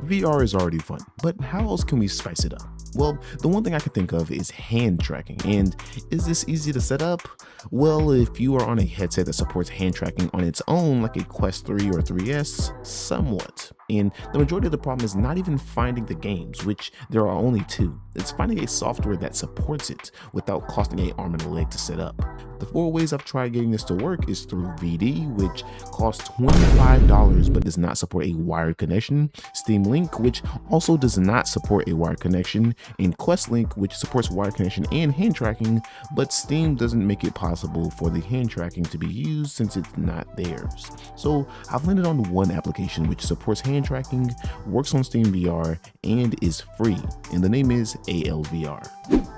VR is already fun, but how else can we spice it up? Well, the one thing I can think of is hand tracking. And is this easy to set up? Well, if you are on a headset that supports hand tracking on its own, like a Quest 3 or 3S, somewhat. And the majority of the problem is not even finding the games, which there are only two. It's finding a software that supports it without costing an arm and a leg to set up. The 4 ways I've tried getting this to work is through VD, which costs $25 but does not support a wired connection, Steam Link, which also does not support a wired connection, and Quest Link, which supports wired connection and hand tracking, but Steam doesn't make it possible for the hand tracking to be used since it's not theirs. So I've landed on one application which supports hand tracking, works on SteamVR, and is free, and the name is ALVR.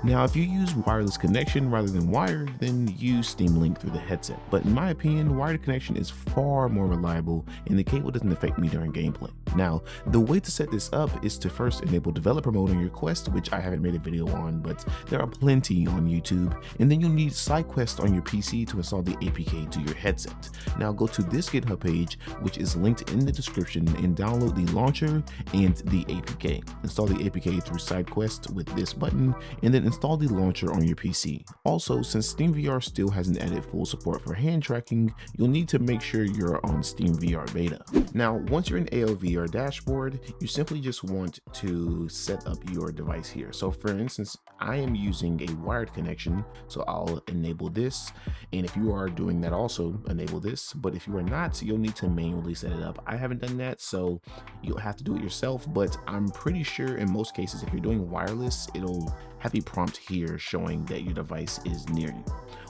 Now, if you use wireless connection rather than wired, then use Steam Link through the headset. But in my opinion, wired connection is far more reliable and the cable doesn't affect me during gameplay. Now, the way to set this up is to first enable developer mode on your Quest, which I haven't made a video on, but there are plenty on YouTube. And then you'll need SideQuest on your PC to install the APK to your headset. Now go to this GitHub page, which is linked in the description, and download the launcher and the APK. Install the APK through SideQuest with this button, and then install the launcher on your PC. Also, since SteamVR still hasn't added full support for hand tracking, you'll need to make sure you're on SteamVR beta. Now, once you're in ALVR dashboard, you simply just want to set up your device here. So for instance, I am using a wired connection, so I'll enable this. And if you are doing that, also enable this. But if you are not, you'll need to manually set it up. I haven't done that, so you'll have to do it yourself. But I'm pretty sure in most cases, if you're doing wireless, it'll have a prompt here showing that your device is near you.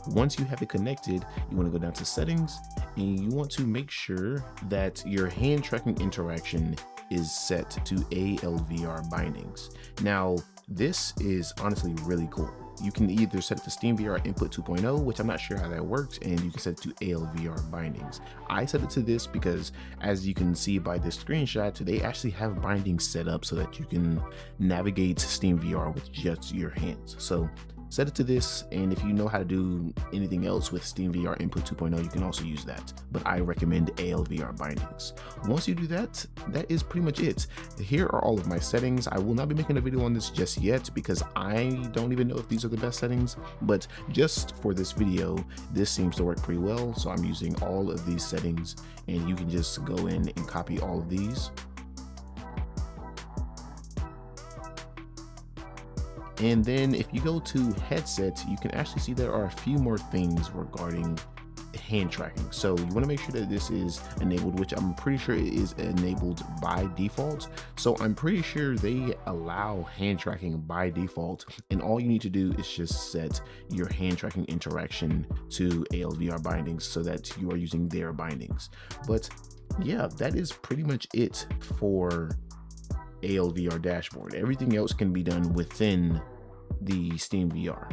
Once you have it connected, you want to go down to settings and you want to make sure that your hand tracking interaction is set to ALVR bindings. Now, this is honestly really cool. You can either set it to SteamVR input 2.0, which I'm not sure how that works, and you can set it to ALVR bindings. I set it to this because, as you can see by this screenshot, they actually have bindings set up so that you can navigate SteamVR with just your hands. So set it to this, and if you know how to do anything else with SteamVR input 2.0, you can also use that, but I recommend ALVR bindings. Once you do that, that is pretty much it. Here are all of my settings. I will not be making a video on this just yet because I don't even know if these are the best settings, but just for this video, this seems to work pretty well. So I'm using all of these settings, and you can just go in and copy all of these. And then if you go to headset, you can actually see there are a few more things regarding hand tracking. So you want to make sure that this is enabled, which I'm pretty sure it is enabled by default. So I'm pretty sure they allow hand tracking by default, and all you need to do is just set your hand tracking interaction to ALVR bindings so that you are using their bindings. But yeah, that is pretty much it for ALVR dashboard. Everything else can be done within the SteamVR.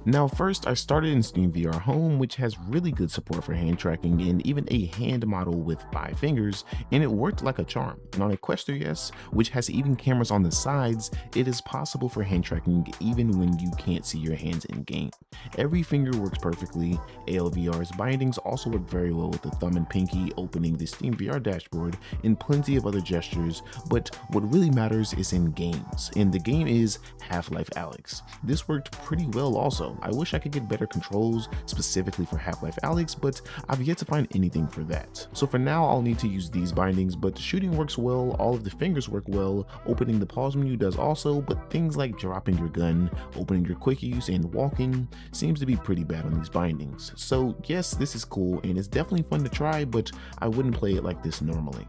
Now, first I started in SteamVR Home, which has really good support for hand tracking and even a hand model with 5 fingers, and it worked like a charm. And on a Quest 3S, which has even cameras on the sides, it is possible for hand tracking even when you can't see your hands in game. Every finger works perfectly. ALVR's bindings also work very well with the thumb and pinky opening the SteamVR dashboard and plenty of other gestures, but what really matters is in games, and the game is Half-Life Alyx. This worked pretty well also. I wish I could get better controls specifically for Half-Life Alyx, but I've yet to find anything for that. So for now, I'll need to use these bindings, but the shooting works well, all of the fingers work well, opening the pause menu does also, but things like dropping your gun, opening your quickies, and walking seems to be pretty bad on these bindings. So yes, this is cool, and it's definitely fun to try, but I wouldn't play it like this normally.